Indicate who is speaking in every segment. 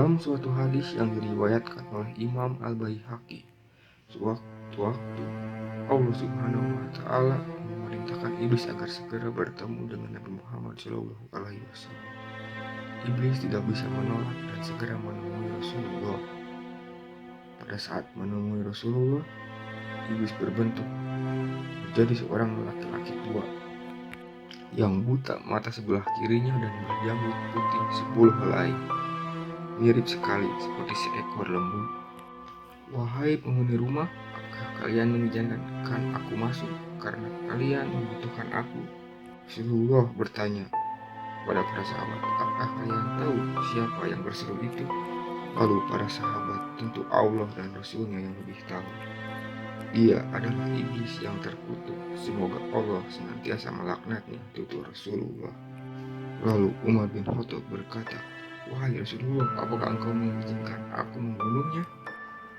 Speaker 1: Dalam suatu hadis yang diriwayatkan oleh Imam Al-Baihaqi, sewaktu-waktu Allah Subhanahu wa Ta'ala memerintahkan iblis agar segera bertemu dengan Nabi Muhammad SAW. Iblis tidak bisa menolak dan segera menemui Rasulullah. Pada saat menemui Rasulullah, iblis berbentuk menjadi seorang laki-laki tua yang buta mata sebelah kirinya dan berjanggut putih 10 helai, mirip sekali seperti seekor lembu. Wahai penghuni rumah, apakah kalian mengizinkan aku masuk karena kalian membutuhkan aku? Rasulullah bertanya pada para sahabat, apakah kalian tahu siapa yang berseru itu? Lalu para sahabat, tentu Allah dan Rasulnya yang lebih tahu. Ia adalah iblis yang terkutuk. Semoga Allah senantiasa melaknatnya, tutur Rasulullah. Lalu Umar bin Khattab berkata, wahai Rasulullah, apakah engkau mengizinkan aku membunuhnya?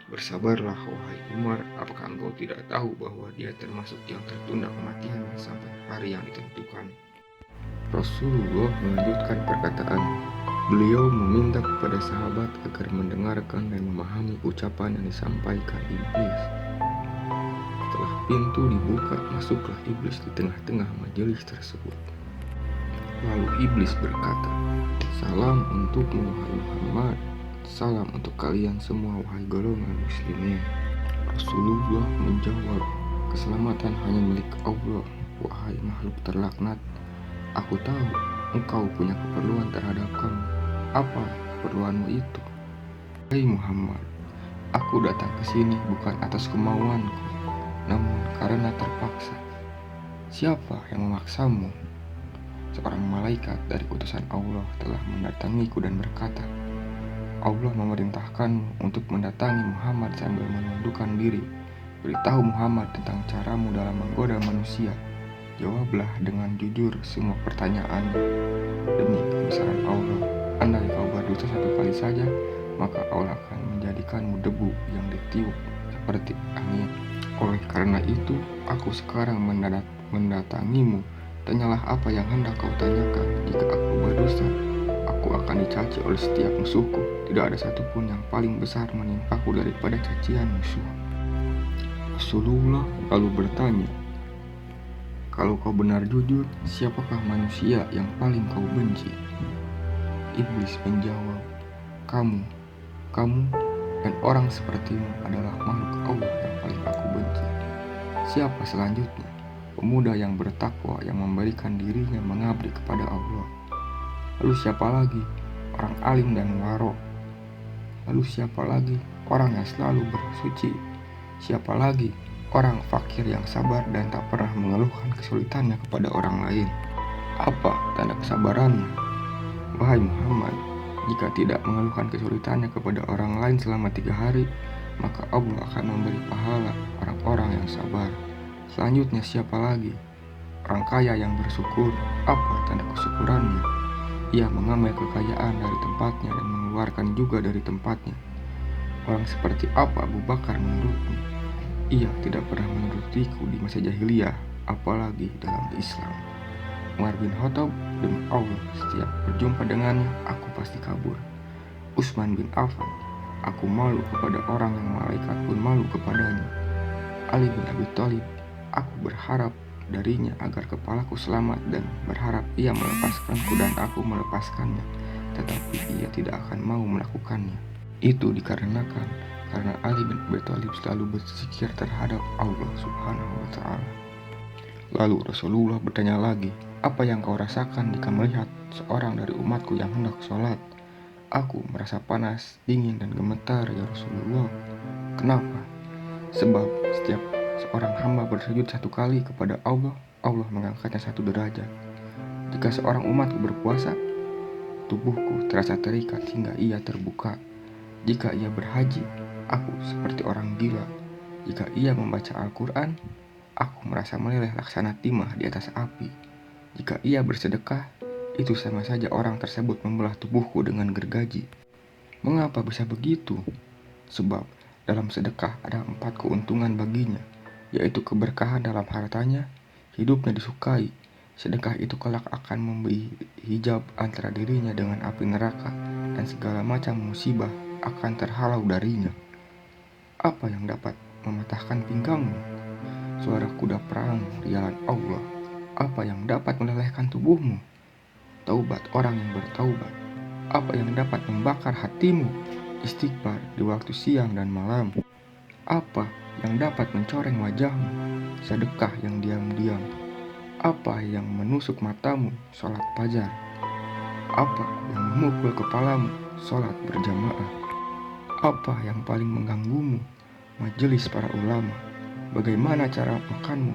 Speaker 1: Bersabarlah wahai Umar, apakah engkau tidak tahu bahwa dia termasuk yang tertunda kematiannya sampai hari yang ditentukan? Rasulullah melanjutkan perkataan. Beliau meminta kepada sahabat agar mendengarkan dan memahami ucapan yang disampaikan iblis. Setelah pintu dibuka, masuklah iblis di tengah-tengah majelis tersebut. Lalu iblis berkata, salam untukmu wahai Muhammad, salam untuk kalian semua wahai golongan muslimin. Rasulullah menjawab, keselamatan hanya milik Allah, wahai makhluk terlaknat. Aku tahu engkau punya keperluan terhadap kami. Apa keperluanmu itu? Hai Muhammad, aku datang ke sini bukan atas kemauanku, namun karena terpaksa. Siapa yang memaksamu? Seorang malaikat dari utusan Allah telah mendatangiku dan berkata, Allah memerintahkanmu untuk mendatangi Muhammad sambil menundukkan diri. Beritahu Muhammad tentang caramu dalam menggoda manusia. Jawablah dengan jujur semua pertanyaanmu. Demi kebesaran Allah, andai kau berdosa satu kali saja, maka Allah akan menjadikanmu debu yang ditiup seperti angin. Oleh karena itu, aku sekarang mendatangimu. Tanyalah apa yang hendak kau tanyakan. Jika aku berdosa, aku akan dicaci oleh setiap musuhku. Tidak ada satupun yang paling besar menimpaku daripada cacian musuh. Rasulullah lalu bertanya, kalau kau benar jujur, siapakah manusia yang paling kau benci? Iblis menjawab, kamu dan orang sepertimu adalah makhluk Allah yang paling aku benci. Siapa selanjutnya? Pemuda yang bertakwa yang memberikan dirinya mengabdi kepada Allah. Lalu siapa lagi? Orang alim dan waro. Lalu siapa lagi? Orang yang selalu bersuci. Siapa lagi? Orang fakir yang sabar dan tak pernah mengeluhkan kesulitannya kepada orang lain. Apa tanda kesabarannya? Wahai Muhammad, jika tidak mengeluhkan kesulitannya kepada orang lain selama 3 hari, maka Allah akan memberi pahala orang-orang yang sabar. Selanjutnya siapa lagi? Orang kaya yang bersyukur. Apa tanda kesyukurannya? Ia mengambil kekayaan dari tempatnya dan mengeluarkan juga dari tempatnya. Orang seperti apa Abu Bakar menurutmu? Ia tidak pernah menurutiku di masa jahiliyah, apalagi dalam Islam. Umar bin Khattab, demi Allah, setiap berjumpa dengannya, aku pasti kabur. Utsman bin Affan, aku malu kepada orang yang malaikat pun malu kepadanya. Ali bin Abi Thalib, aku berharap darinya agar kepalaku selamat dan berharap ia melepaskanku dan aku melepaskannya, tetapi ia tidak akan mau melakukannya. Itu dikarenakan karena Ali bin Abi Thalib selalu berzikir terhadap Allah Subhanahu wa Ta'ala. Lalu Rasulullah bertanya lagi, apa yang kau rasakan jika melihat seorang dari umatku yang hendak sholat? Aku merasa panas, dingin dan gemetar ya Rasulullah. Kenapa? Sebab setiap seorang hamba bersujud 1 kali kepada Allah, Allah mengangkatnya 1 derajat. Jika seorang umatku berpuasa, tubuhku terasa terikat hingga ia terbuka. Jika ia berhaji, aku seperti orang gila. Jika ia membaca Al-Quran, aku merasa meleleh laksana timah di atas api. Jika ia bersedekah, itu sama saja orang tersebut membelah tubuhku dengan gergaji. Mengapa bisa begitu? Sebab dalam sedekah ada 4 keuntungan baginya, yaitu keberkahan dalam hartanya, hidupnya disukai, Sedekah itu kelak akan memberi hijab antara dirinya dengan api neraka, dan segala macam musibah akan terhalau darinya. Apa yang dapat mematahkan pinggangmu? Suara kuda perang di jalan Allah. Apa yang dapat melelehkan tubuhmu? Taubat orang yang bertaubat. Apa yang dapat membakar hatimu? Istighfar di waktu siang dan malam. Apa yang dapat mencoreng wajahmu? Sedekah yang diam-diam. Apa yang menusuk matamu? Sholat fajar. Apa yang memukul kepalamu? Sholat berjamaah. Apa yang paling mengganggumu? Majelis para ulama. Bagaimana cara makanmu?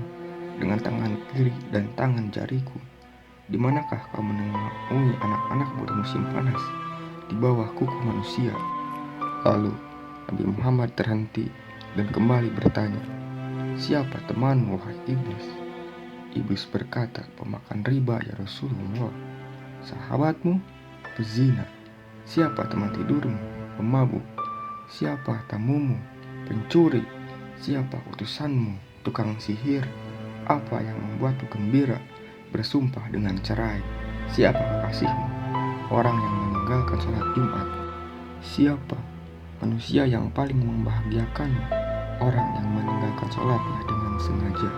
Speaker 1: Dengan tangan kiri dan tangan jariku. Di manakah kau menemui anak-anak bermusim panas? Di bawah kuku manusia. Lalu Nabi Muhammad terhenti dan kembali bertanya, siapa temanmu, wahai iblis? Iblis berkata, pemakan riba ya Rasulullah. Sahabatmu? Pezina. Siapa teman tidurmu? Pemabuk. Siapa tamumu? Pencuri. Siapa utusanmu? Tukang sihir. Apa yang membuatmu gembira? Bersumpah dengan cerai. Siapa kekasihmu? Orang yang meninggalkan sholat Jumat. Siapa manusia yang paling membahagiakanmu? Orang yang meninggalkan sholatnya dengan sengaja.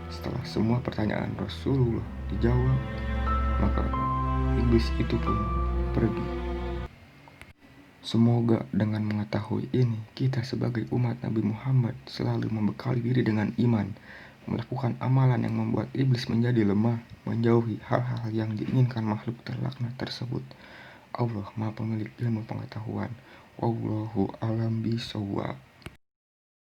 Speaker 1: Setelah semua pertanyaan Rasulullah dijawab, maka iblis itu pun pergi. Semoga dengan mengetahui ini, kita sebagai umat Nabi Muhammad selalu membekali diri dengan iman, melakukan amalan yang membuat iblis menjadi lemah, menjauhi hal-hal yang diinginkan makhluk terlaknat tersebut. Allah Maha Pemilik ilmu pengetahuan. Wallahu a'lam bishawab.